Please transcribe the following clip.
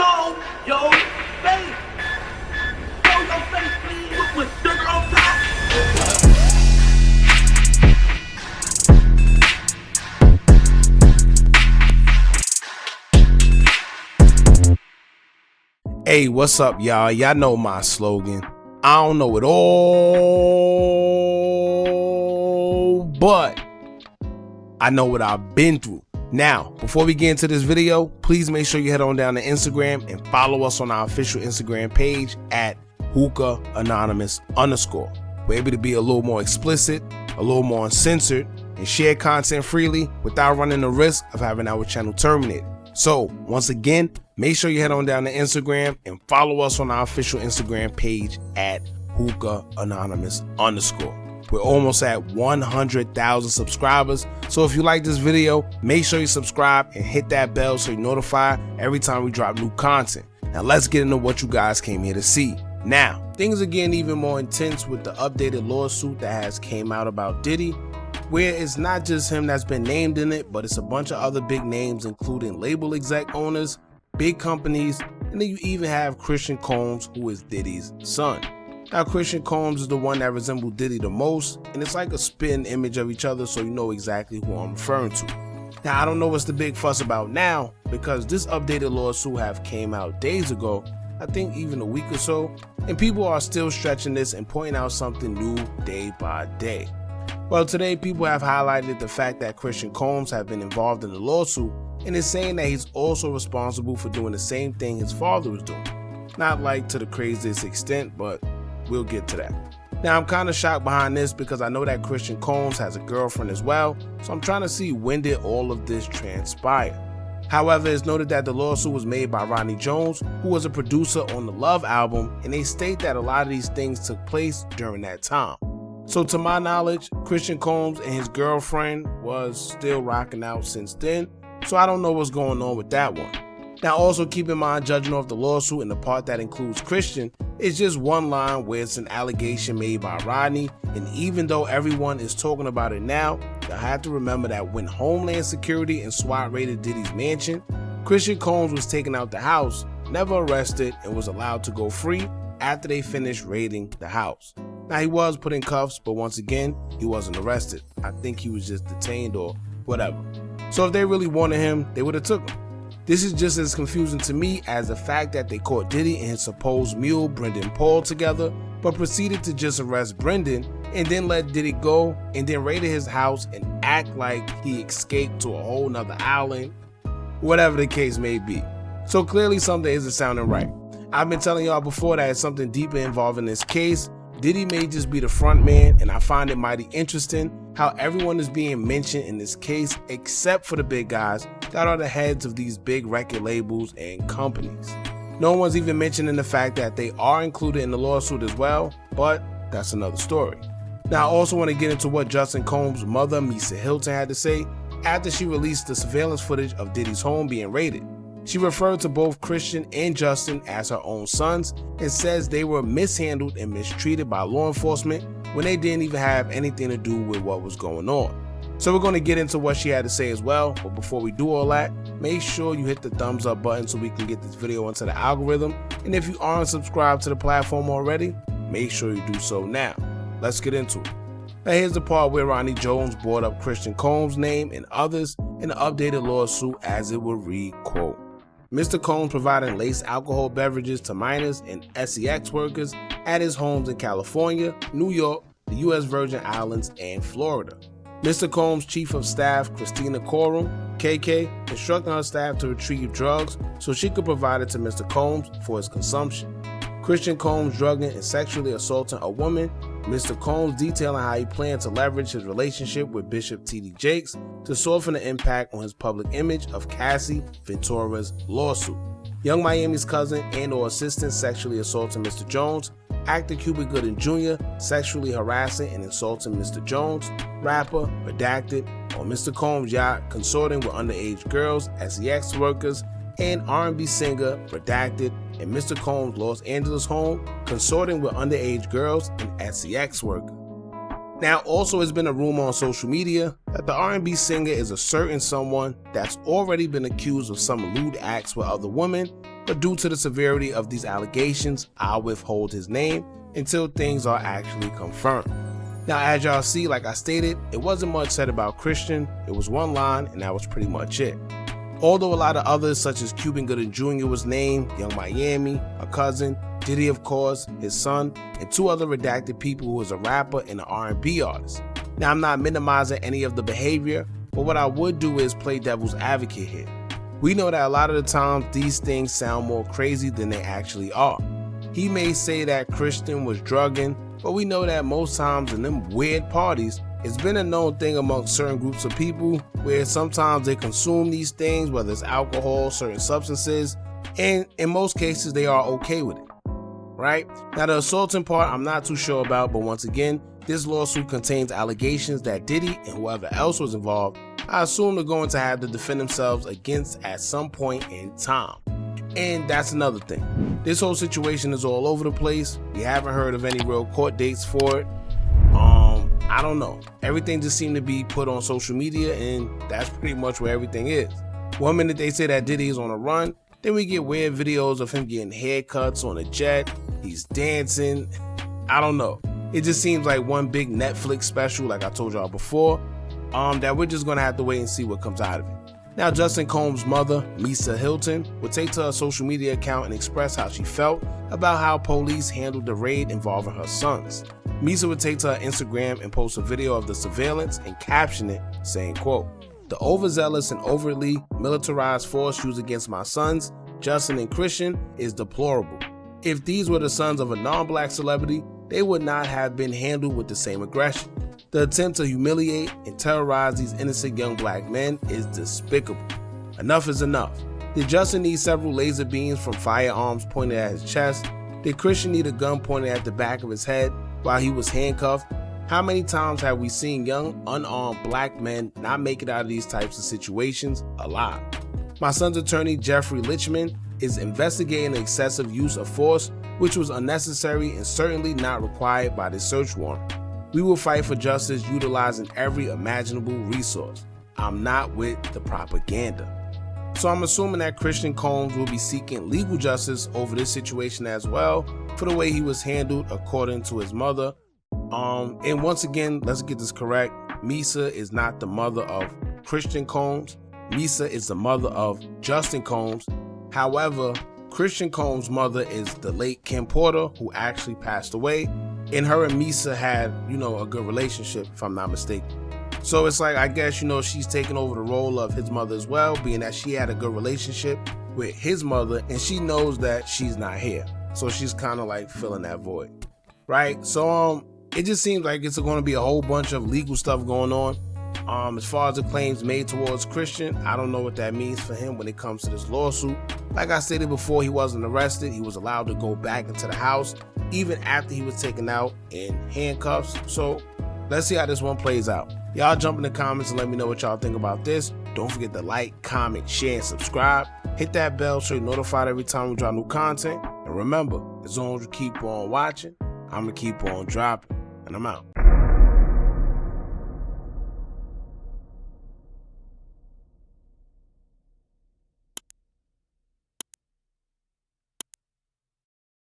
show your face. Show your face, please, with sugar on top. Hey, what's up, y'all? Y'all know my slogan. I don't know it all, but I know what I've been through. Now, before we get into this video, please make sure you head on down to Instagram and follow us on our official Instagram page at Hookah Anonymous _. We're able to be a little more explicit, a little more uncensored, and share content freely without running the risk of having our channel terminated. So, once again, make sure you head on down to Instagram and follow us on our official Instagram page at Hookah Anonymous _. We're almost at 100,000 subscribers, so if you like this video, make sure you subscribe and hit that bell so you're notified every time we drop new content. Now let's get into what you guys came here to see. Now, things are getting even more intense with the updated lawsuit that has came out about Diddy, where it's not just him that's been named in it, but it's a bunch of other big names, including label exec owners, big companies, and then you even have Christian Combs, who is Diddy's son. Now, Christian Combs is the one that resembles Diddy the most, and it's like a spin image of each other, so you know exactly who I'm referring to. Now, I don't know what's the big fuss about now, because this updated lawsuit have came out days ago, I think even a week or so, and people are still stretching this and pointing out something new day by day. Well, today people have highlighted the fact that Christian Combs have been involved in the lawsuit and is saying that he's also responsible for doing the same thing his father was doing. Not like to the craziest extent, but we'll get to that. Now, I'm kind of shocked behind this because I know that Christian Combs has a girlfriend as well, so I'm trying to see when did all of this transpire. However, it's noted that the lawsuit was made by Rodney Jones, who was a producer on the Love album, and they state that a lot of these things took place during that time. So to my knowledge, Christian Combs and his girlfriend was still rocking out since then, so I don't know what's going on with that one. Now also keep in mind, judging off the lawsuit and the part that includes Christian, it's just one line where it's an allegation made by Rodney, and even though everyone is talking about it now, you have to remember that when Homeland Security and SWAT raided Diddy's mansion, Christian Combs was taken out the house, never arrested, and was allowed to go free after they finished raiding the house. Now, he was put in cuffs, but once again, he wasn't arrested. I think he was just detained or whatever. So if they really wanted him, they would have took him. This is just as confusing to me as the fact that they caught Diddy and his supposed mule, Brendan Paul, together, but proceeded to just arrest Brendan and then let Diddy go and then raided his house and act like he escaped to a whole nother island, whatever the case may be. So clearly something isn't sounding right. I've been telling y'all before that it's something deeper involved in this case. Diddy may just be the front man, and I find it mighty interesting how everyone is being mentioned in this case except for the big guys that are the heads of these big record labels and companies. No one's even mentioning the fact that they are included in the lawsuit as well, but that's another story. Now I also want to get into what Justin Combs' mother, Misa Hilton, had to say after she released the surveillance footage of Diddy's home being raided. She referred to both Christian and Justin as her own sons and says they were mishandled and mistreated by law enforcement when they didn't even have anything to do with what was going on. So we're going to get into what she had to say as well, but before we do all that, make sure you hit the thumbs up button so we can get this video into the algorithm, and if you aren't subscribed to the platform already, make sure you do so now. Let's get into it. Now here's the part where Rodney Jones brought up Christian Combs' name and others in the updated lawsuit as it would read, quote, Mr. Combs providing laced alcohol beverages to minors and sex workers at his homes in California, New York, the U.S. Virgin Islands, and Florida. Mr. Combs' chief of staff, Christina Corum, KK, instructed her staff to retrieve drugs so she could provide it to Mr. Combs for his consumption. Christian Combs drugging and sexually assaulting a woman, Mr. Combs detailing how he planned to leverage his relationship with Bishop T.D. Jakes to soften the impact on his public image of Cassie Ventura's lawsuit. Young Miami's cousin and or assistant sexually assaulting Mr. Jones, actor Cuba Gooding Jr. sexually harassing and insulting Mr. Jones, rapper Redacted on Mr. Combs' yacht consorting with underage girls, sex workers, and R&B singer Redacted and Mr. Combs' Los Angeles home consorting with underage girls and sex workers. Now, also has been a rumor on social media that the R&B singer is a certain someone that's already been accused of some lewd acts with other women but due to the severity of these allegations, I'll withhold his name until things are actually confirmed. Now, as y'all see, like I stated, it wasn't much said about Christian. It was one line, and that was pretty much it. Although a lot of others, such as Cuban Gooding Jr. was named, Young Miami, a cousin, Diddy, of course, his son, and 2 other redacted people who was a rapper and an R&B artist. Now, I'm not minimizing any of the behavior, but what I would do is play devil's advocate here. We know that a lot of the times these things sound more crazy than they actually are. He may say that Christian was drugging, but we know that most times in them weird parties, it's been a known thing among certain groups of people where sometimes they consume these things, whether it's alcohol, certain substances, and in most cases they are okay with it, right? Now the assaulting part I'm not too sure about, but once again, this lawsuit contains allegations that Diddy and whoever else was involved, I assume they're going to have to defend themselves against at some point in time. And that's another thing. This whole situation is all over the place. We haven't heard of any real court dates for it. I don't know. Everything just seemed to be put on social media, and that's pretty much where everything is. One minute they say that Diddy is on a run, then we get weird videos of him getting haircuts on a jet. He's dancing. I don't know. It just seems like one big Netflix special, like I told y'all before, that we're just gonna have to wait and see what comes out of it. Now, Justin Combs' mother, Misa Hilton, would take to her social media account and express how she felt about how police handled the raid involving her sons. Misa would take to her Instagram and post a video of the surveillance and caption it saying, quote, "The overzealous and overtly militarized force used against my sons, Justin and Christian, is deplorable. If these were the sons of a non-black celebrity, they would not have been handled with the same aggression. The attempt to humiliate and terrorize these innocent young black men is despicable. Enough is enough. Did Justin need several laser beams from firearms pointed at his chest? Did Christian need a gun pointed at the back of his head while he was handcuffed? How many times have we seen young, unarmed black men not make it out of these types of situations alive? My son's attorney, Jeffrey Lichman, is investigating the excessive use of force, which was unnecessary and certainly not required by this search warrant. We will fight for justice utilizing every imaginable resource. I'm not with the propaganda." So I'm assuming that Christian Combs will be seeking legal justice over this situation as well for the way he was handled according to his mother. And once again, let's get this correct. Misa is not the mother of Christian Combs. Misa is the mother of Justin Combs. However, Christian Combs' mother is the late Kim Porter, who actually passed away. And her and Misa had, a good relationship, if I'm not mistaken. So it's like, I guess, she's taking over the role of his mother as well, being that she had a good relationship with his mother and she knows that she's not here. So she's kind of like filling that void, right? So it just seems like it's going to be a whole bunch of legal stuff going on. As far as the claims made towards Christian, I don't know what that means for him when it comes to this lawsuit. Like I stated before, he wasn't arrested. He was allowed to go back into the house even after he was taken out in handcuffs. So let's see how this one plays out. Y'all jump in the comments and let me know what y'all think about this. Don't forget to like, comment, share, and subscribe. Hit that bell so you're notified every time we drop new content. And remember, as long as you keep on watching, I'm going to keep on dropping. And I'm out.